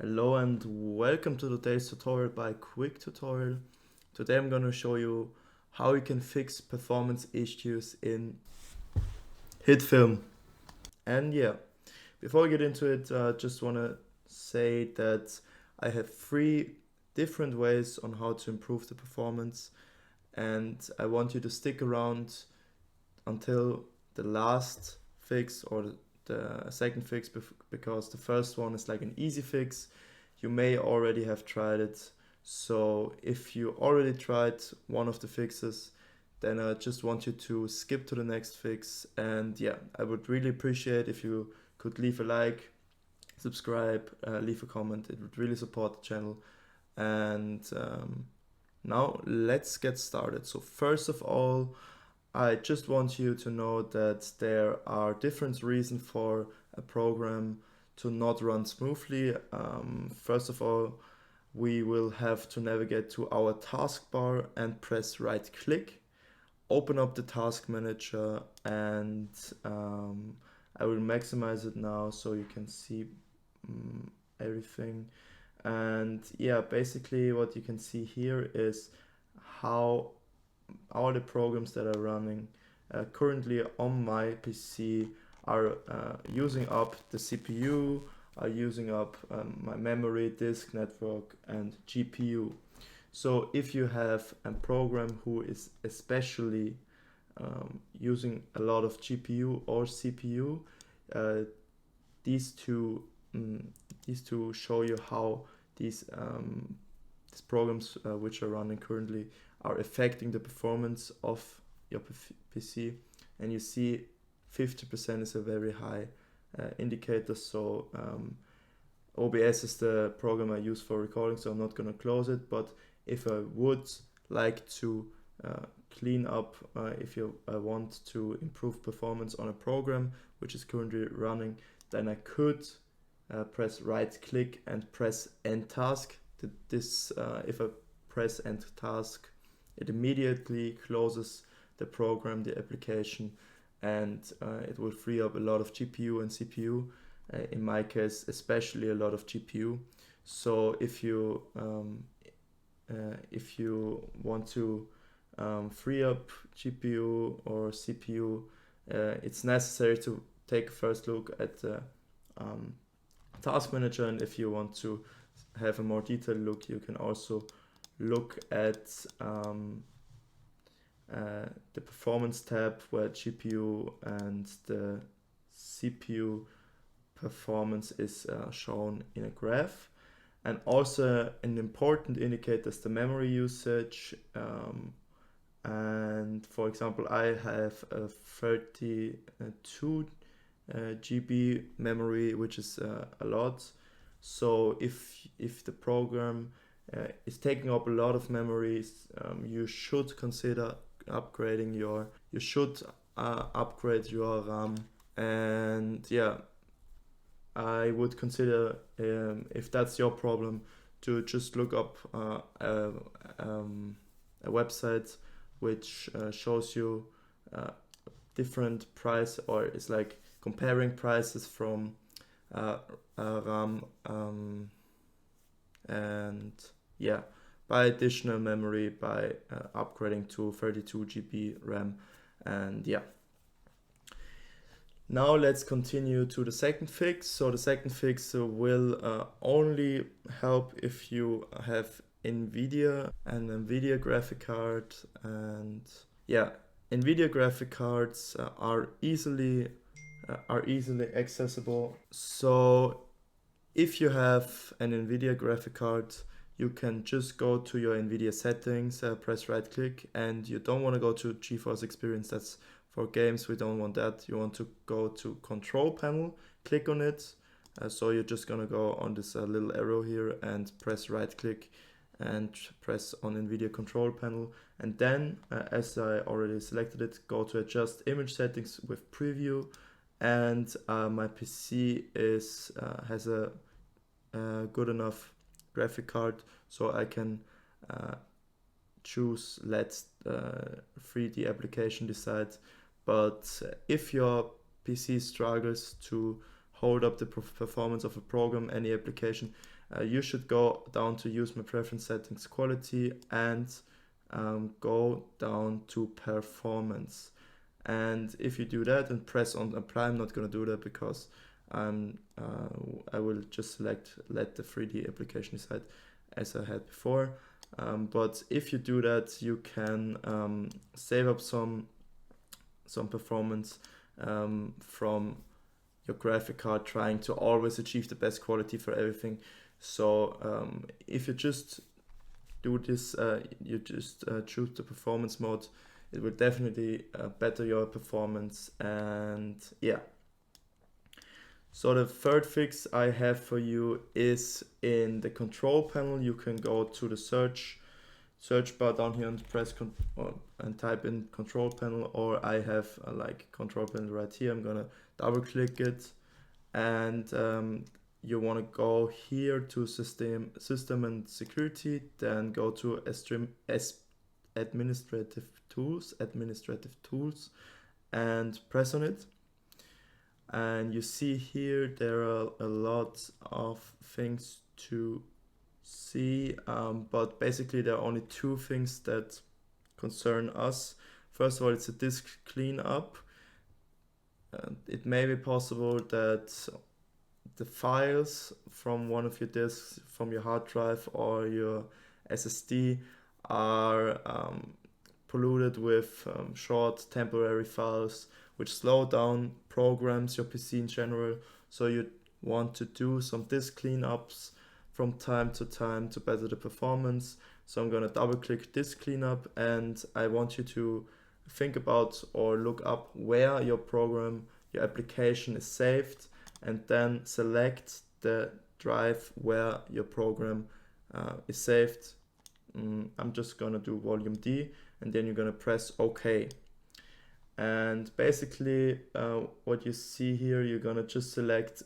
Hello and welcome to today's tutorial by Quick Tutorial. Today I'm going to show you how you can fix performance issues in HitFilm. And yeah, before I get into it, I just want to say that I have 3 different ways on how to improve the performance, and I want you to stick around until the last fix or the second fix, because the first one is like an easy fix. You may already have tried it. So if you already tried one of the fixes, then I just want you to skip to the next fix. And yeah, I would really appreciate if you could leave a like, subscribe, leave a comment. It would really support the channel. And now let's get started. So first of all, I just want you to know that there are different reasons for a program to not run smoothly. First of all, we will have to navigate to our taskbar and press right click, open up the task manager, and I will maximize it now so you can see everything. And yeah, basically what you can see here is how all the programs that are running currently on my PC are using up the CPU, are using up my memory, disk network, and GPU. So if you have a program who is especially using a lot of GPU or CPU, uh, these two show you how these programs which are running currently are affecting the performance of your PC. And you see 50% is a very high indicator. So OBS is the program I use for recording, so I'm not going to close it. But if I would like to clean up, if you want to improve performance on a program which is currently running, then I could press right click and press end task. If I press end task, it immediately closes the program, the application, and it will free up a lot of GPU and CPU. In my case, especially a lot of GPU. So if you want to free up GPU or CPU, it's necessary to take a first look at the task manager. And if you want to have a more detailed look, you can also look at the performance tab, where GPU and the CPU performance is shown in a graph. And also an important indicator is the memory usage. And for example, I have a 32 GB memory, which is a lot. So if the program is taking up a lot of memories, you should consider upgrading upgrade your RAM. And yeah, I would consider, if that's your problem, to just look up a website which shows you different price, or it's like comparing prices from RAM and yeah, buy additional memory by upgrading to 32 GB RAM. And yeah, now let's continue to the second fix. So the second fix will only help if you have Nvidia and Nvidia graphic card. And yeah, Nvidia graphic cards are easily accessible. So if you have an Nvidia graphic card, you can just go to your Nvidia settings, press right click, and you don't want to go to GeForce Experience. That's for games. We don't want that. You want to go to control panel, click on it. So you're just gonna go on this little arrow here and press right click and press on Nvidia control panel. And then, as I already selected it, go to adjust image settings with preview. And my PC has a good enough graphic card, so I can choose let 3D application decide. But if your PC struggles to hold up the performance of a program, any application, you should go down to use my preference settings quality and go down to performance. And if you do that and press on apply, I'm not going to do that because I will just let the 3D application decide as I had before. But if you do that, you can save up some performance from your graphic card, trying to always achieve the best quality for everything. So if you just do this, you just choose the performance mode, it will definitely better your performance. And yeah, so the third fix I have for you is in the control panel. You can go to the search bar down here and press and type in control panel, or I have like control panel right here. I'm gonna double click it, and you want to go here to system and security, then go to administrative tools and press on it. And you see here there are a lot of things to see, but basically there are only two things that concern us. First of all, it's a disk cleanup. It may be possible that the files from one of your disks, from your hard drive or your SSD, are polluted with short temporary files which slow down programs, your PC in general. So you want to do some disk cleanups from time to time to better the performance. So I'm going to double click disk cleanup, and I want you to think about or look up where your program, your application is saved, and then select the drive where your program is saved. I'm just gonna do volume D, and then you're gonna press OK. And basically what you see here, you're gonna just select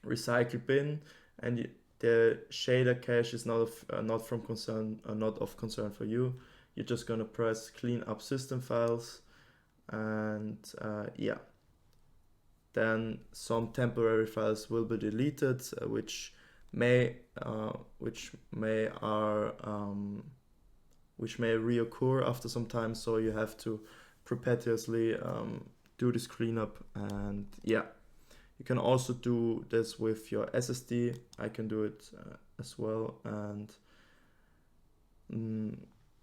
recycle bin, and the shader cache is not of concern for you. You're just gonna press clean up system files, and yeah, then some temporary files will be deleted, which may reoccur after some time. So you have to perpetuously do this cleanup. And yeah, you can also do this with your SSD. I can do it as well. And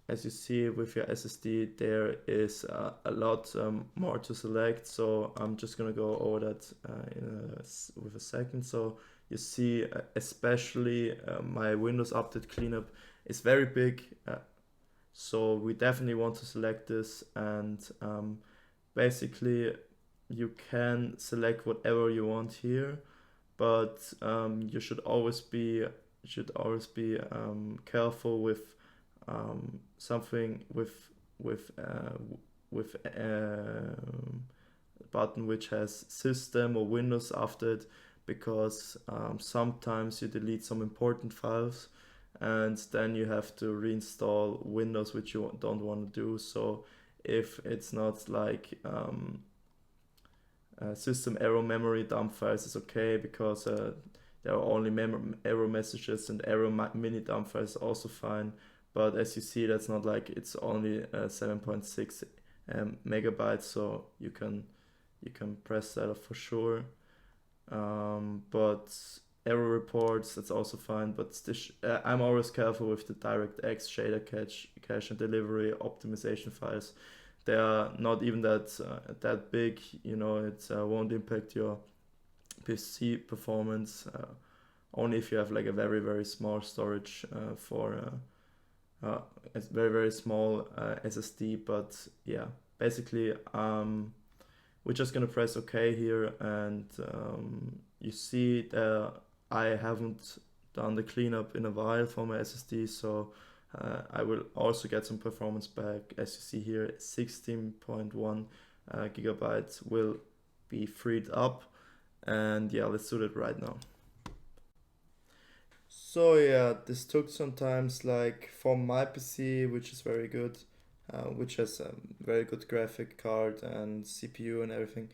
as you see with your SSD, there is a lot more to select. So I'm just gonna go over that with a second. So you see, especially my Windows Update cleanup is very big. So we definitely want to select this, and basically you can select whatever you want here, but you should always be careful with something with a button which has system or Windows after it, because sometimes you delete some important files and then you have to reinstall Windows, which you don't want to do. So if it's not like system error memory dump files is okay, because there are only error messages, and error mini dump files also fine. But as you see, that's not like, it's only 7.6 megabytes, so you can press that off for sure. But error reports, that's also fine. But I'm always careful with the DirectX shader cache and delivery optimization files. They are not even that big, you know. It won't impact your PC performance, only if you have like a very, very small storage for a very, very small SSD. But yeah, basically we're just gonna press OK here, and you see that I haven't done the cleanup in a while for my SSD, so I will also get some performance back. As you see here, 16.1 gigabytes will be freed up, and yeah, let's do that right now. So yeah, this took some times, like for my PC, which is very good, which has a very good graphic card and CPU and everything.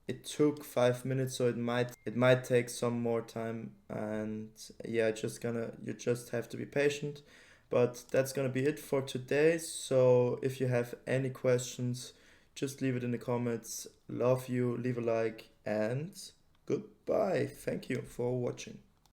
it took 5 minutes, so it might take some more time, and yeah, you just have to be patient. But that's gonna be it for today. So if you have any questions, just leave it in the comments. Love you, leave a like, and goodbye. Thank you for watching.